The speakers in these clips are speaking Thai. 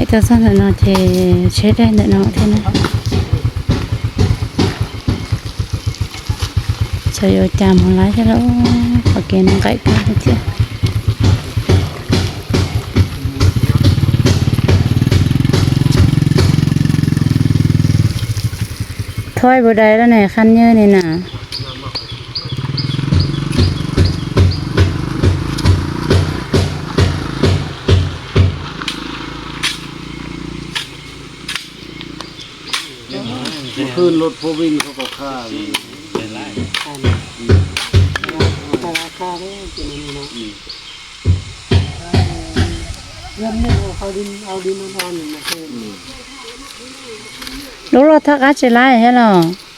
ให้ตัวสั้นหน่อยเทเช็ดได้หน่อยเท่านั้นใช้จามหัวไหล่ใช่แล้วโอเคน้องไก่กันเจ้าถ้อยบดได้แล้วเนี่ยคันเยอะนี่น่ะขึ้นรถพวิ่งเขาก็ฆ่าเป็นไรฆ่าได้จริงๆเนาะเงินเนี่ยเขาดินเอาดินนอนอยู่นะเพื่อนลูกรถทักอาจจะไล่ให้หรอ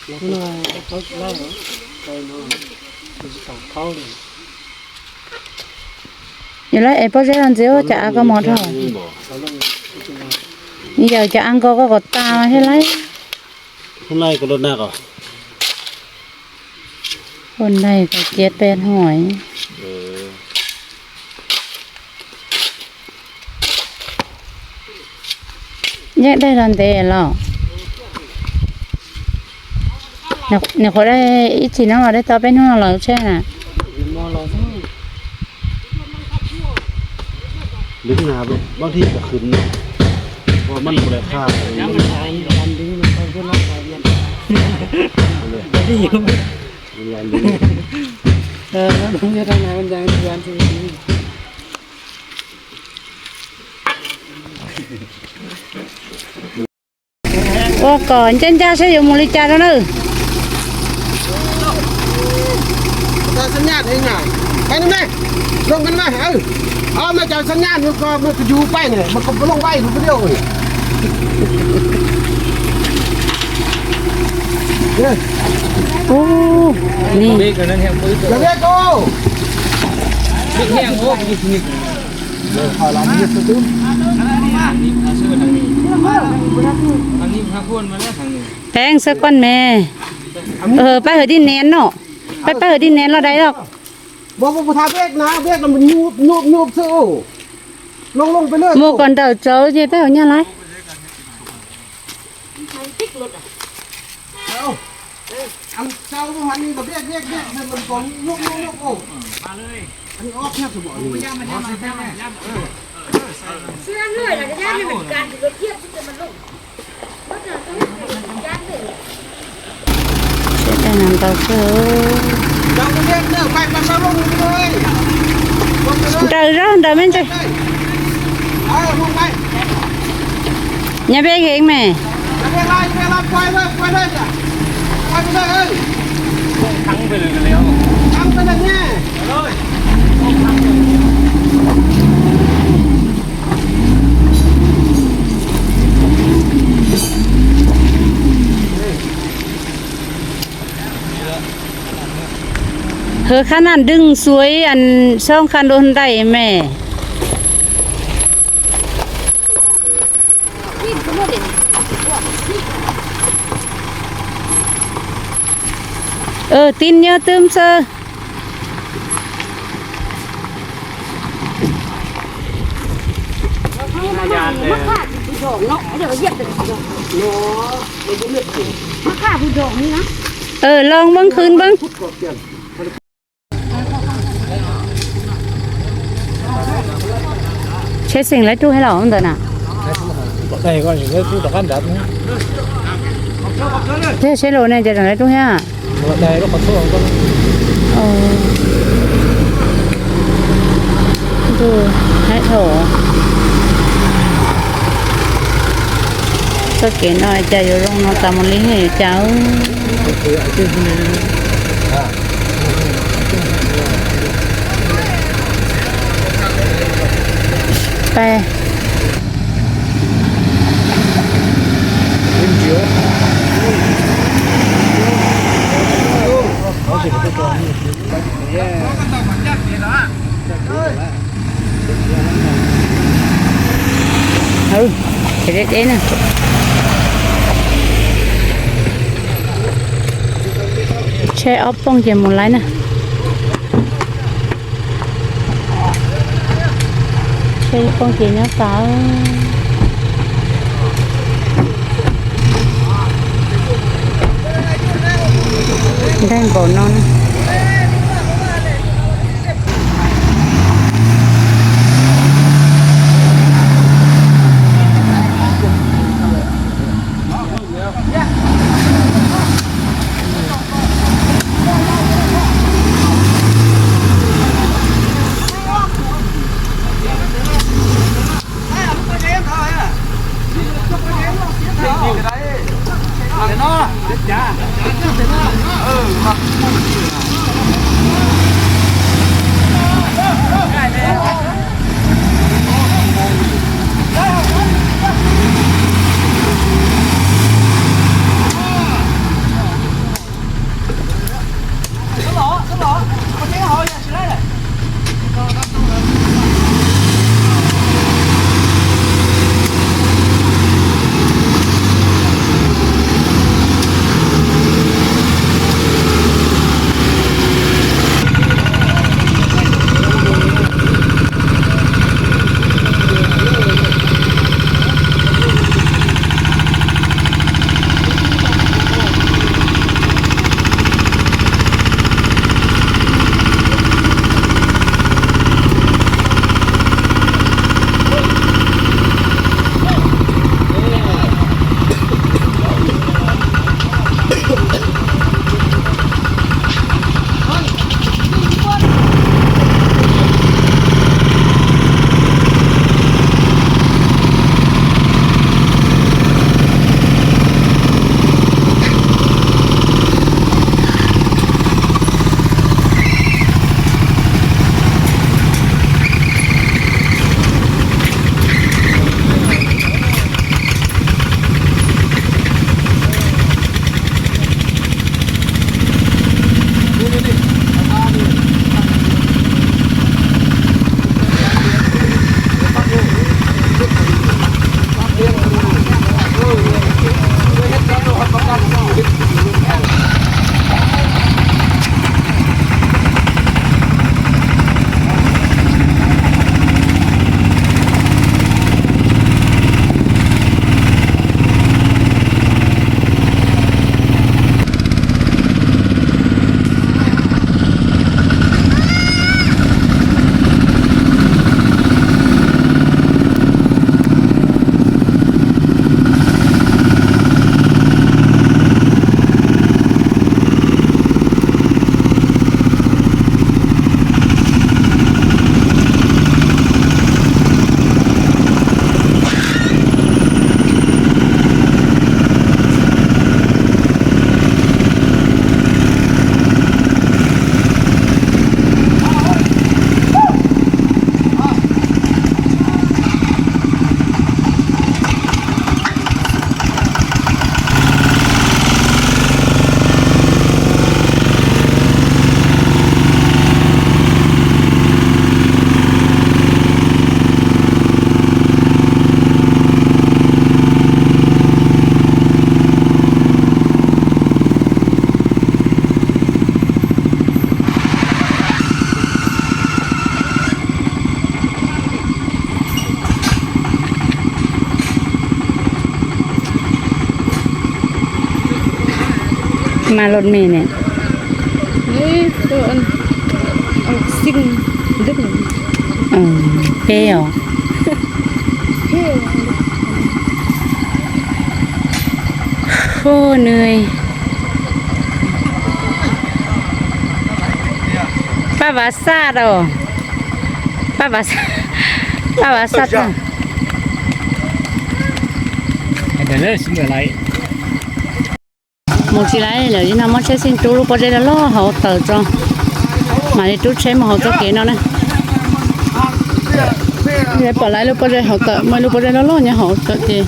เขาไล่ไปนอนเขาเลย อยู่แล้วไอ้พวกเจ้าหน้าที่จะเอาก็หมดเท่านี่giờจะอังก็กดตาให้ไล่คนไล่ก็รถหนักอ่ะคนได้ก็เจ็ดเป็นหอยแยกได้ทันเตะหรอเนี่ยเขาได้อีทีน้องเราได้ต่อเป็นห้องเราใช่ไหมลึกหนาบางทีก็ขึ้นเพราะมันบริค่าย้ำมันตายยันดิ้งมันเขาจะรับตายยันดิ้งมันยันดิ้งแล้วผมจะทำงานมันยันที่โอ้ก่อนเจ้าจ้าใช้อยู่มูลิจาแล้วเนอะจะสัญญาณเองไงไปนั่นไงลงกันไหมเอามาจากสัญญาณมันก็อยู่ไปเนี่ยมันก็ลงไปถูกเดียวเลยโอ้นี่เบรกนั่นแห้งปื้ดเบรกโอ้เบรกแห้งโอ้ยิบยิบพอเรายิบตุ้มนี่พาซื้อทางนี้ทางนี้พาพ่นมาแล้วทางนี้แพงสักก้อนแม่ไปเหอะดินแนนเนาะไปเหอะดินแนนเราได้หรอกบอกทาเบรกนะเบรกมันยูบซื้อลงไปเลยโมก่อนเต่าเจ้าจะไปเอาเนี่ยไรอันเจ้าวันนี้กับเรียกมันก่อนยกโอ้มาเลยอันนี้ออกแค่สมองย่ามันเสื้อเลื่อยอะไรก็ย่าไม่เหมือนกันเราเทียบที่จะมันลงก็จะต้องย่าเลยเช็ดได้น้ำเต่าเสือเจ้าเรียกเนื้อไปลงเลยเดินไม่ใช่ลงไปอย่าเบรกเองแม่เวลาปล่อยเลยจ้ะปล่อยไปเลยทั้งไปเลยแล้วทั้งไปเลยเนี่ยขนาดดึงสวยอันช่องคันโดนได้แม่tin nhớ tươm sơ lon bưng khưn bưng chết sinh lấy chú hay là không được nào đây coi những cái chú đặc ăn đắt thế xe lô nàyจะlấy chú ha đây nó còn số khôngดูให้โถก็เก๋น้อยใจอยู่โรงนอนตามันลิ้นให้เจ้าไปthế đấy nè che ốp bông chỉ một lái nè che bông chỉ nhớ sáu ได้บ่นอนมารถเมล์เนี่ยนี่ตัวอันซิ่งดึกเปรี้ยวโอ้เหนื่อยป้าวาซาดป้าวาซาป้าวาซาดAdalah semua lain. một chỉ lấy là như nào mà chơi xin chú lúc bây giờ lo họ tờ cho mà đi chú chơi mà họ cho kế nó này để bỏ lại lúc bây giờ họ tờ mà lúc bây giờ nó lo nhà họ tờ thì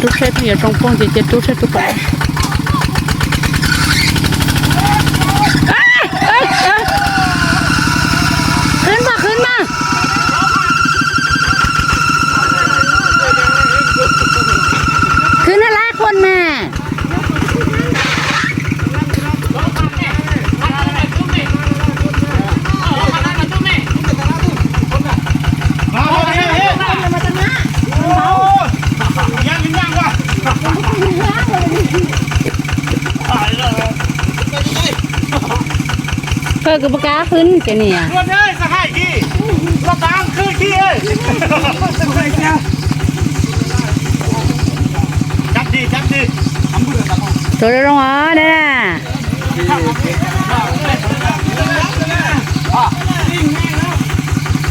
chú chơi bây giờ trong phong thì chú chơi chú bỏขึ้นมาขึ้นอะไรคนแม่Yang ก็บ่กล้าขึ้นจะเนี่ย รถเอ้ยสหายขี้รถดังคือขี้เอ้ยจับดีจับดีทำเบื่อจับ ตัวลงอ๋อเด้อ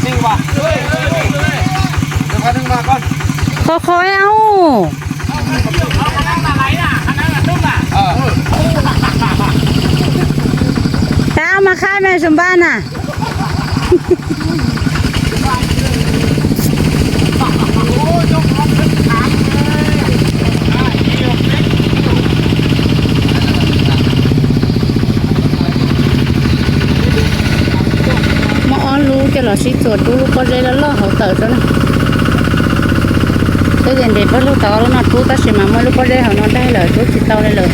นิ่งว่ะเดี๋ยวพาดึงมาก่อน ค่อยๆเอาตาเอามาค่ายแม่สมบ้านน่ะรู้จะหล่อชิดสวดรู้ก็เลยแล้วล่อเขาเติร์ดแล้วนะตัวเย็นเด็ดว่าลูกเต่าแล้วนอนรู้ก็ใช่ไหมว่าลูกก็ได้เขานอนได้เลยทุกชิดเต่าได้เลย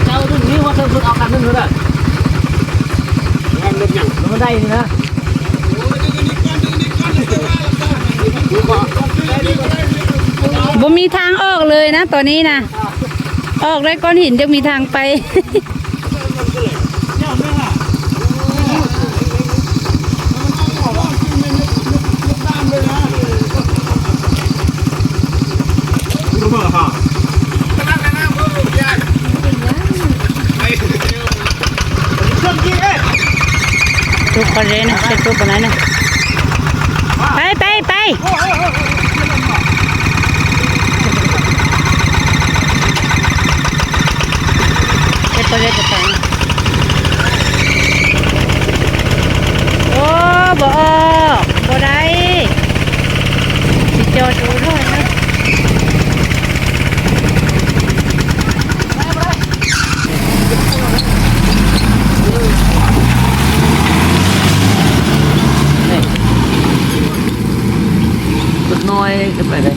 เจ้าถึงนี้ว่าเธอฝึกเอากันนึงเลย มันได้นี่นะบ่มีทางออกเลยนะตอนนี้นะออกได้ก้อนหินจะมีทางไป ทุกคนเลยนะเป็นทุกคนนั้นนะไปไปไปเป็นตัวเล็กตัวนี้โอ้บ่บ่ได้สิจอดดูด้วยนะน้อยจะไปเลย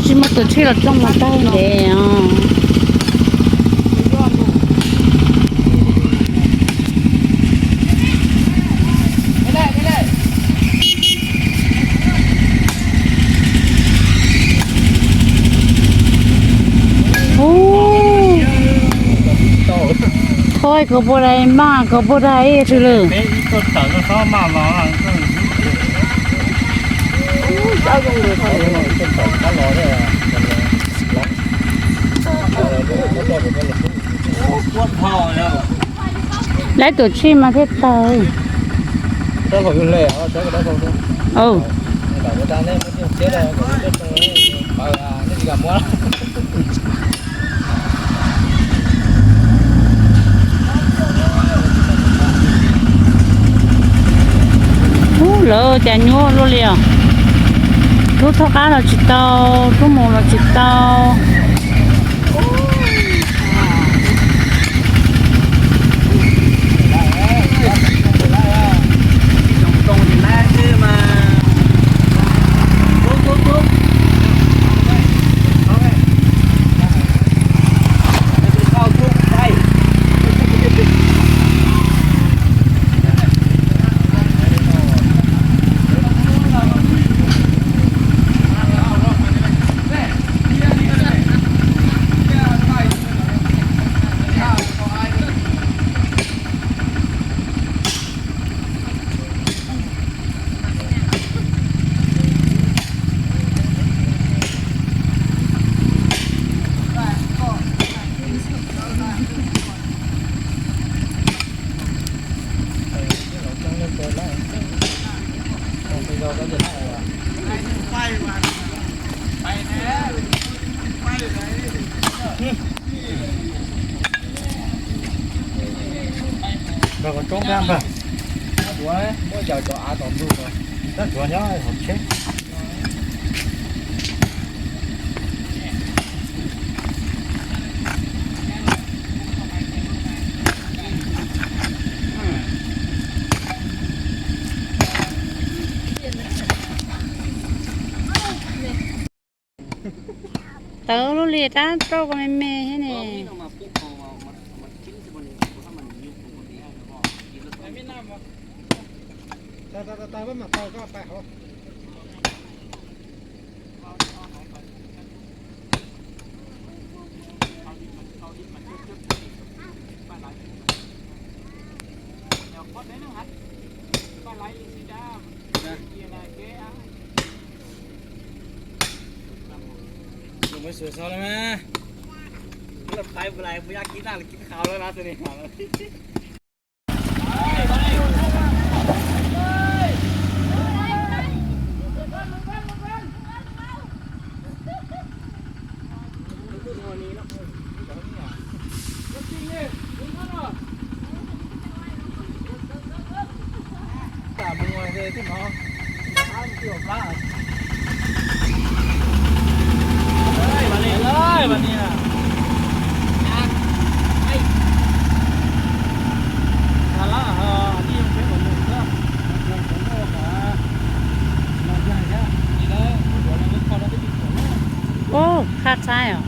ชิมาตัวที่เราต้องมาได้แล้วโอ้ค่อยก็บ่ได้มากก็บ่ได้ซื่อเลย เป็นตัวเต่าก็เข้ามาหลังเจ้ายังเลยตัวเต่าก็รอได้ปวดคอแล้ว แล้วตัวชีมาเทศเตย เจ้าผมอยู่เลยอ๋อเจ้าก็ได้ผม โอ้ แต่ว่าตอนนี้มันเจ๊ได้ผมจะตรงนี้ไปนี่กับมัว lỡ chả nhua luôn liền thuốc thóc cá là chỉ tao thuốc mù là chỉ tao Công cam phải. Chúa ấy, mỗi giờ cho á tóm đủ rồi. Rất chúa nhá, học chết. tớ lúc liệt á trâu có mê thế này Ta vẫn mà tao có phải không? Dùng mới sửa sao đấy mà. Lập tay vừa lại vừa kín nào là kín khảo rồi đó từ này. Cả bên ngoài đây thế nó ăn kiểu lá. Ơi, bạn nè. Là lá đi không phải một mình nữa. Đi đấy, buổi này con nó đi cổ. โอ้คาดใช่เหรอ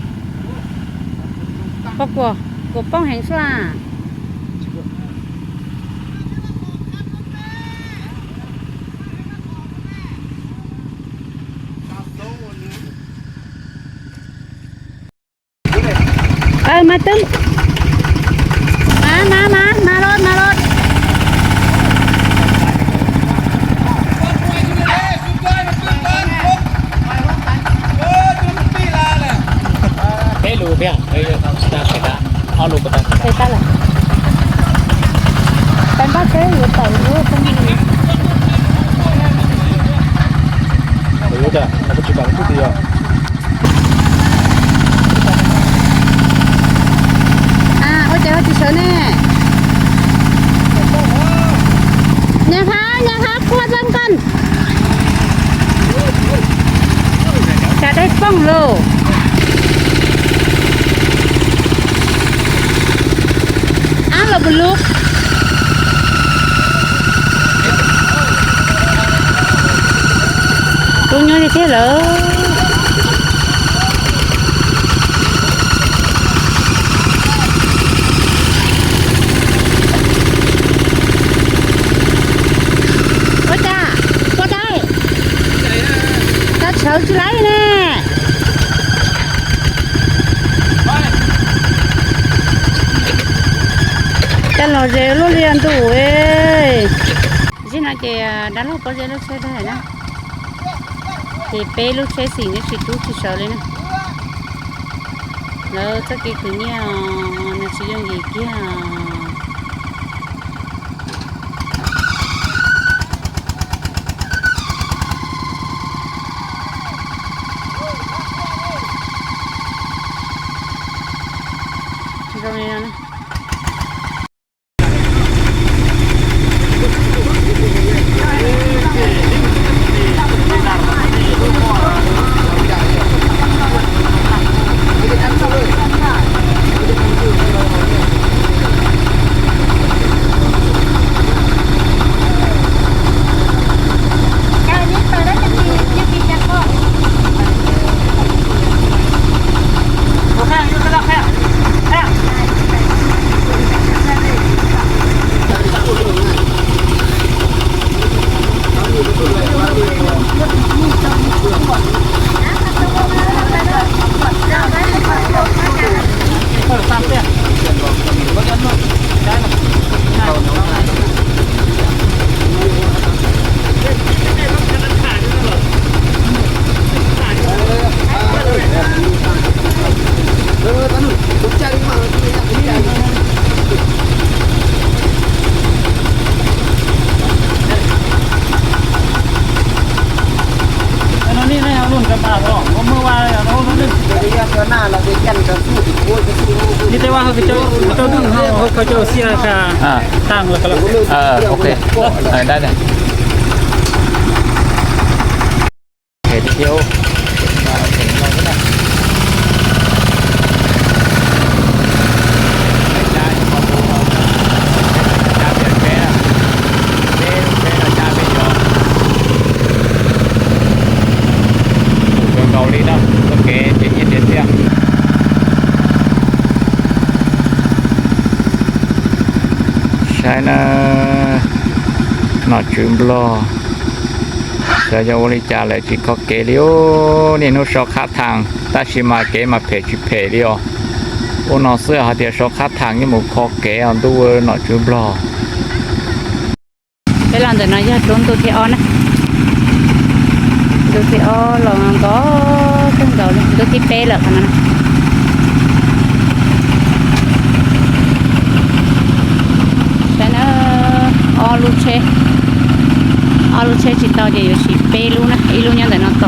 ปะกัวกูป้องแหงสล่ะมาตึ้งมารถThế lù bia, bây giờ ta sẽ đã, ao lù của ta. ใส่ตาละเป็นบ้าเจ๊อยู่ต่อยรู้ตรงนี้ Đấy kìa, nó có chỉ bằng chút gì à? Ôi trời ơi chị sợ nè nhà phá qua dân con cả đây phong lô là một lúc tôi nhớ như thế lỡ qua đây ta sợ chứ lấy nè cái lò dê nó liền tủ ấy chứ là cái đá lò có dê nó xe thế này nè thì bé lúc xe xỉ nó chỉ tú chỉ sợ lên nè nó chắc cái thứ nhia nó sử dụng gì kia rồi nè nó đi này luôn cái bà đó nó mưa qua này nó đi นี่แต่ว่าเขาเจ้าดึงเขาเจ้าเสียค่าตั้งแล้วก็แล้ว โอเคได้เลยเห็ดเที่ยวเกาหลีđó ok chỉ nhìn đến xem China nó chìm lo giờ cho bố cha lại chỉ có kế liêu nên nó số khác thằng ta chỉ mà kế mà phải chỉ phải liêu ô nó xưa họ thì số khác thằng như một khó kế on tu nó chìm lo cái lần rồi nó ra trốn tôi thì on á tôi thì on là có cái đầu tôi thì pe là khả năng cái nó o lu che chỉ tao thì chỉ pe luôn á ý luôn nhau để nó to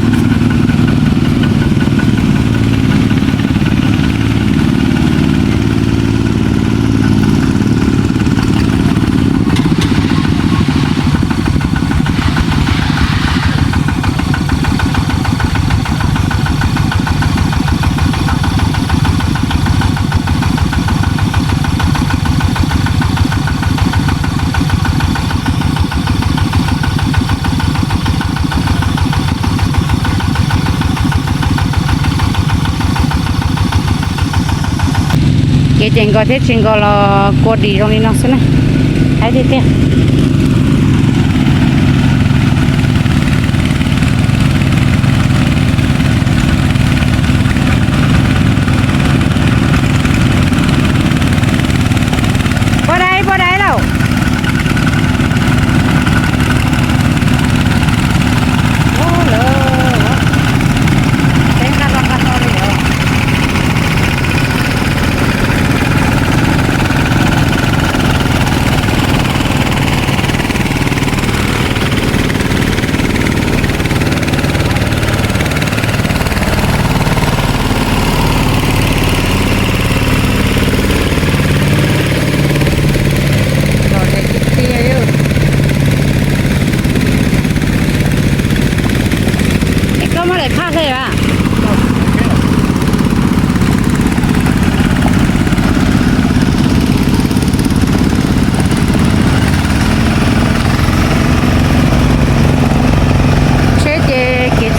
cái chuyện có thế chuyện có là qua đi rồi nó sẽ này thấy thế kia qua đây đâu khác thế à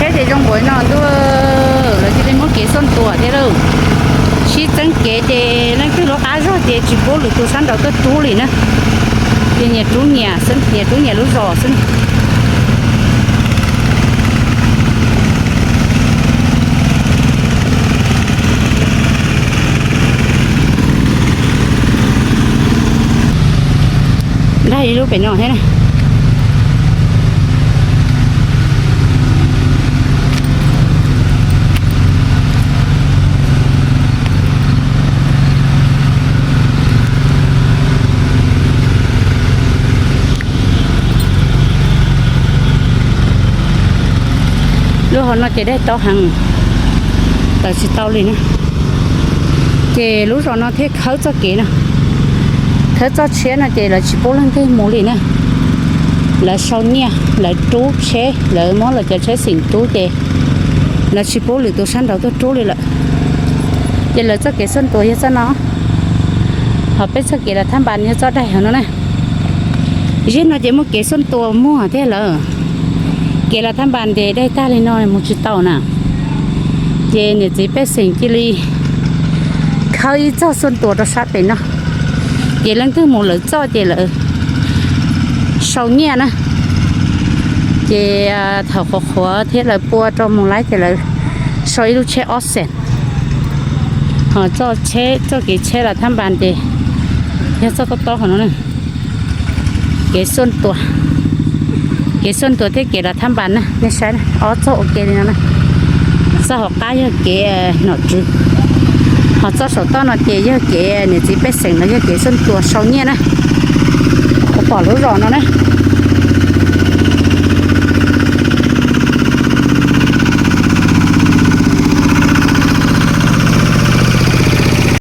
chế thì trong buổi nó tôi là chỉ muốn kế son tuổi thế đâu chỉ chân kế thì nó cứ nó cá rồi thì chỉ bố lụt tôi sáng đầu tôi chú liền á thì nhà chú nhà lú giò xin đây lúc phải nhỏ thế này lúc họ nó chỉ để tao hàng tao chỉ tao liền nè thì lúc rồi nó thấy khâu cho kỹ nè thế cho chế là chỉ là chỉ bố lên cái mũ liền nè là sau nha là trú chế là món là cho chế xỉn trú chế là chỉ bố liền tôi sáng đầu tôi trú liền lại chỉ là cho cái sân tuổi cho nó họ biết cho cái là tham bàn như cho đây hả nó này chứ nó chỉ một cái sân tuổi mua thế là cái là tham bàn để đây ta lên nói một chút tàu nè chế này chỉ biết xỉn chỉ li khơi cho sân tuổi đó sát bên nó chị lần thứ một lần cho chị là sau nha nè chị thở khó thế là bua cho một lái thì là sau lúc chế oxen họ cho chế cho cái chế là tham bàn thì nhớ cho to của nó này cái xuân tuổi thế kia là tham bàn nè nên sai nè ó cho ok đi nè sao họ cái cái nọ chứ họ cho số to nó chỉ với cái này chỉ biết sinh nó với cái xuân tuổi sau nha nè có bỏ lúa rồi nó đấy